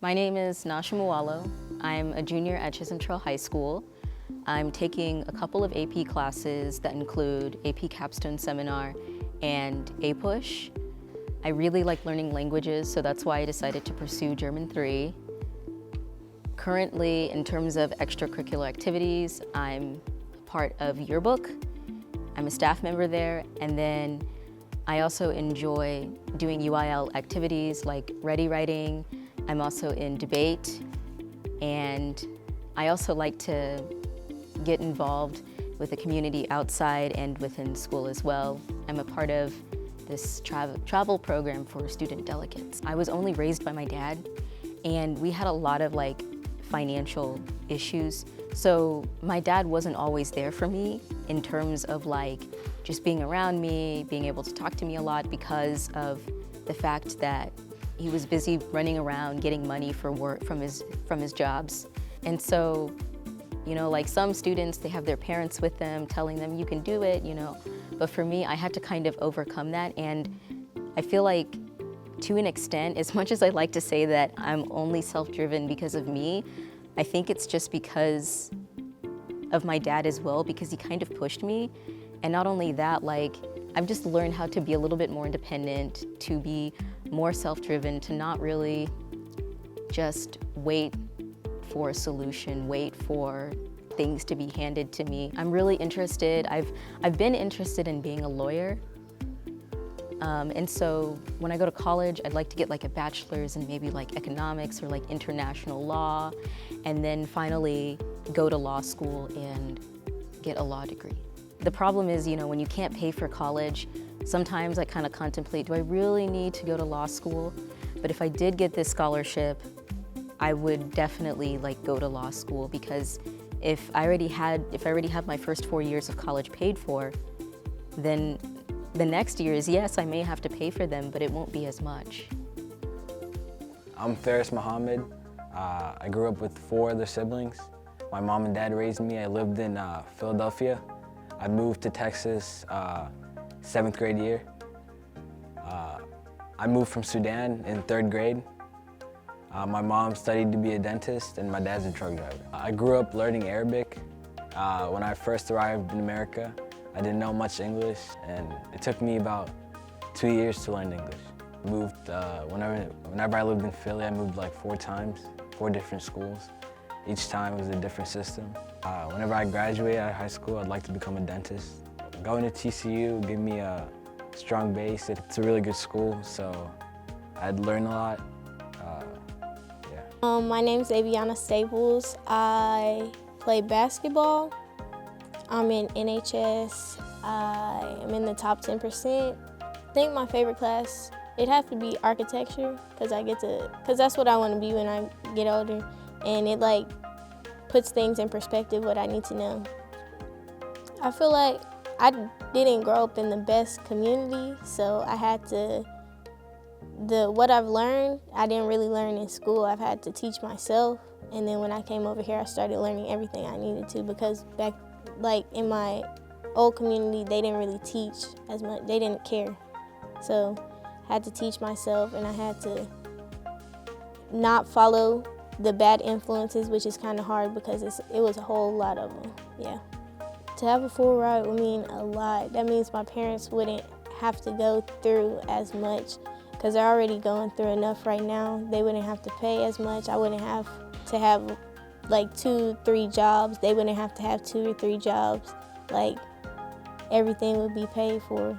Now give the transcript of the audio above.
My name is Nasha Muwalo. I'm a junior at Chisholm Trail High School. I'm taking a couple of AP classes that include AP Capstone Seminar and APUSH. I really like learning languages, so that's why I decided to pursue German 3. Currently, in terms of extracurricular activities, I'm part of Yearbook. I'm a staff member there, and then I also enjoy doing UIL activities like ready writing. I'm also in debate, and I also like to get involved with the community outside and within school as well. I'm a part of this travel program for student delegates. I was only raised by my dad, and we had a lot of financial issues. So my dad wasn't always there for me in terms of just being around me, being able to talk to me a lot because of the fact that he was busy running around getting money for work from his jobs. And so, like some students, they have their parents with them telling them you can do it, But for me, I had to kind of overcome that, and I feel like to an extent, as much as I like to say that I'm only self-driven because of me, I think it's just because of my dad as well, because he kind of pushed me. And not only that, I've just learned how to be a little bit more independent, to be more self-driven, to not really just wait for a solution, wait for things to be handed to me. I'm really interested, I've been interested in being a lawyer. And so when I go to college, I'd like to get a bachelor's in maybe economics or international law, and then finally go to law school and get a law degree. The problem is, when you can't pay for college, sometimes I kind of contemplate, do I really need to go to law school? But if I did get this scholarship, I would definitely go to law school, because if I already have my first 4 years of college paid for, then the next years, yes, I may have to pay for them, but it won't be as much. I'm Faris Muhammad. I grew up with 4 other siblings. My mom and dad raised me. I lived in Philadelphia. I moved to Texas 7th grade year. I moved from Sudan in 3rd grade. My mom studied to be a dentist, and my dad's a truck driver. I grew up learning Arabic. When I first arrived in America, I didn't know much English, and it took me about 2 years to learn English. Whenever I lived in Philly, I moved 4 times, 4 different schools. Each time was a different system. Whenever I graduate out of high school, I'd like to become a dentist. Going to TCU gave me a strong base. It's a really good school, so I'd learn a lot. My name's Aviana Staples. I play basketball. I'm in NHS. I am in the top 10%. I think my favorite class, it'd have to be architecture, because that's what I want to be when I get older. And it puts things in perspective, what I need to know. I feel like I didn't grow up in the best community, so I had to, what I've learned, I didn't really learn in school. I've had to teach myself, and then when I came over here, I started learning everything I needed to, because back in my old community, they didn't really teach as much. They didn't care. So I had to teach myself, and I had to not follow the bad influences, which is kind of hard because it was a whole lot of them, yeah. To have a full ride would mean a lot. That means my parents wouldn't have to go through as much, because they're already going through enough right now. They wouldn't have to pay as much. I wouldn't have to have 2, 3 jobs. They wouldn't have to have 2 or 3 jobs. Everything would be paid for.